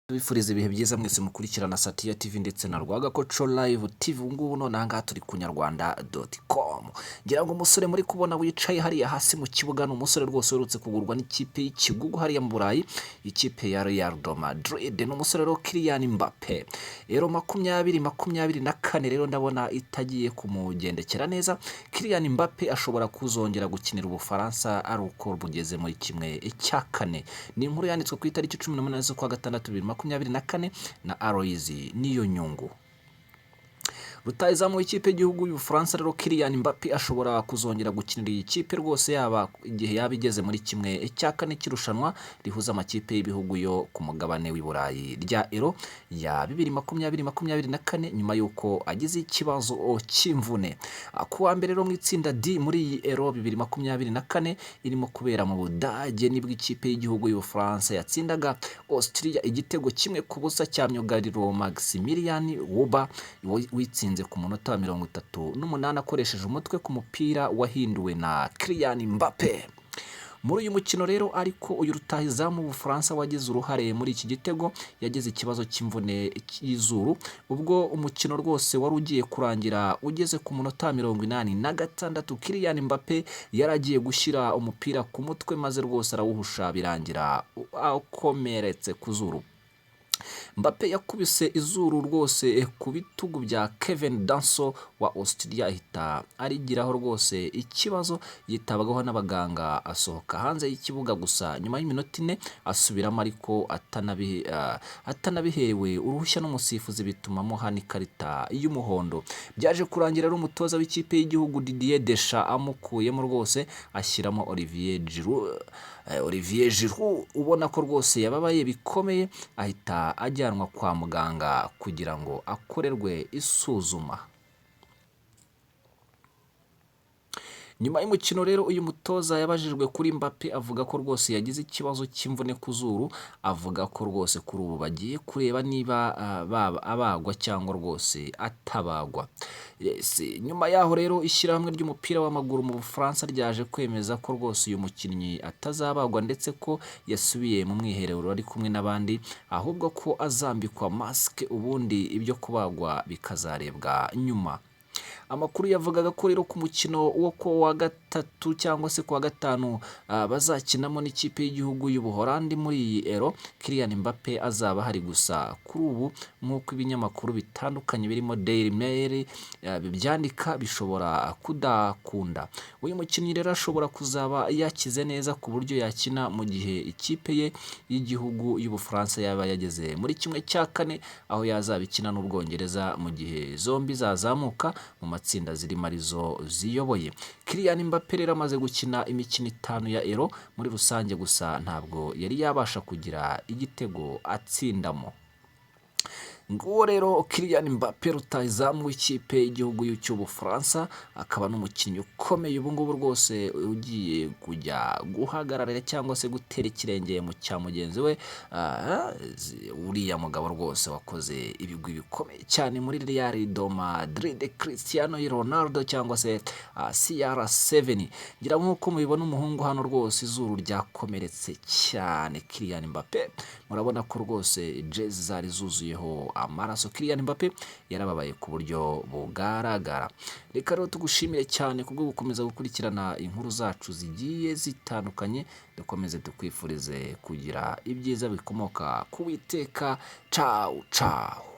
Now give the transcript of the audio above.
Tubifuriza ibihe byiza mwese mukurikirana Satya TV ndetse na Rwagakoco Live TV. Ngubu none ahangaha turi ku nyarwanda.com. Ngira ngo umusore muri kubona wicaye hariya hasi mu kibuga ni umusore rwose uherutse kugurwa n'ikipe y'ikigugu hariya mu Burayi, ikipe ya Real Madrid. Ni umusore rero Kylian Mbappe. Rero 2024 rero ndabona itagiye kumugendekera neza. Kylian Mbappe ashobora kuzongera gukinira Ubufaransa ari uko bugeze muri kimwe cya kane. Ni inkuru yanditswe ku itariki 18 z'ukwa gatandatu 2024 na Aloys Niyonyungu. Rutahizamu w'ikipe y'igihugu y'Ubufaransa rero Kylian Mbappe ashobora kuzongera gukinira iyi kipe rwose yaba igihe yabigeze muri kimwe cya kane kirushanwa rihuza amakipe y'ibihugu yo ku mugabane w'i Burayi rya Euro ya 2024 nyuma yuko agize ikibazo cy'imvune. Kuwa mbere rero mu itsinda D muri iyi Euro 2024 irimo kubera mu Budage nibwo ikipe y'igihugu y'Ubufaransa yatsindaga Austria igitego kimwe ku busa cya myugariro Maximilian Wuba witsinze ku munota wa 38 akoresheje umutwe ku mupira wahinduwe na Kylian Mbappe. Muri uyu mukino rero ariko uyu rutahizamu w'Ubufaransa wagize uruhare muri iki gitego yagize ikibazo cy'imvune y'izuru, ubwo umukino rwose wari ugiye kurangira ugeze ku munota wa 86 Kylian Mbappe yaragiye gushyira umupira ku mutwe maze rwose arawuhusha birangira akomeretse ku zuru. Mbappe yakubise izuru rwose ku bitugu bya Kevin Danso wa Austria ahita arigiraho rwose ikibazo, yitabagaho n'abaganga asohoka hanze y'ikibuga gusa nyuma y'iminota 4 asubiramo ariko atanabiherewe uruhushya n'umusifuzi bituma muha n'ikarita y'umuhondo. Byaje kurangira rero umutoza w'ikipe y'igihugu Didier Deschamps amukuyemo rwose ashyiramo Olivier Giroud ubona ko rwose yababaye bikomeye, ahita ajyanwa kwa muganga kugira ngo akorerwe isuzuma. Nyuma y'umukino rero uyu mutoza yabajijwe kuri Mbappe avuga ko rwose yagize ikibazo cy'imvune ku zuru, avuga ko rwose kuri ubu bagiye kureba niba abagwa cyangwa rwose atabagwa. Nyuma yaho rero ishyirahamwe ry'umupira w'amaguru mu Bufaransa ryaje kwemeza ko rwose uyu mukinnyi atazabagwa ndetse ko yasubiye mu mwiherero ari kumwe n'abandi, ahubwo ko azambikwa masike ubundi ibyo kubagwa bikazarebwa nyuma. Amakuru yavugaga ko rero ku mukino wo kuwa gatatu cyangwa se kuwa gatanu bazakinamo n'ikipe y'igihugu y'Ubuholandi muri iyi Euro, Kylian Mbappe azaba hari gusa kuri ubu nk'uko ibinyamakuru bitandukanye birimo Daily Mail bibyandika bishobora kudakunda. Uyu mukinnyi rero ashobora kuzaba yakize neza ku buryo yakina mu gihe ikipe ye y'igihugu y'Ubufaransa yaba yageze muri kimwe cya kane, aho yazaba ikina n'Ubwongereza mu gihe zombi zazamuka mu matsinda zirimo arizo ziyoboye. Kylian Mbappe rero amaze gukina imikino 5 ya Euro muri rusange gusa ntabwo yari yabasha kugira igitego atsindamo. Nguwo rero Kylian Mbappe rutahizamu w'ikipe y'igihugu y'Ubufaransa akaba n'umukinnyi ukomeye ubu ngubu rwose ugiye kujya guhagararira cyangwa se gutera ikirenge mu cya mugenzi we uriya mugabo rwose wakoze ibigwi bikomeye cyane muri Real Madrid, Cristiano Ronaldo cyangwa se CR7. Ngira nk'uko mubibona umuhungu hano rwose izuru ryakomeretse cyane Kylian Mbappe, murabona ko rwose jezi zari zuzuyeho amaraso. Kylian Mbappe yarababaye ku buryo bugaragara. Reka rero tugushimire cyane kubwo gukomeza gukurikirana inkuru zacu zigiye zitandukanye, dukomeze tukwifurize kugira ibyiza bikomoka ku Uwiteka. Ciao ciao.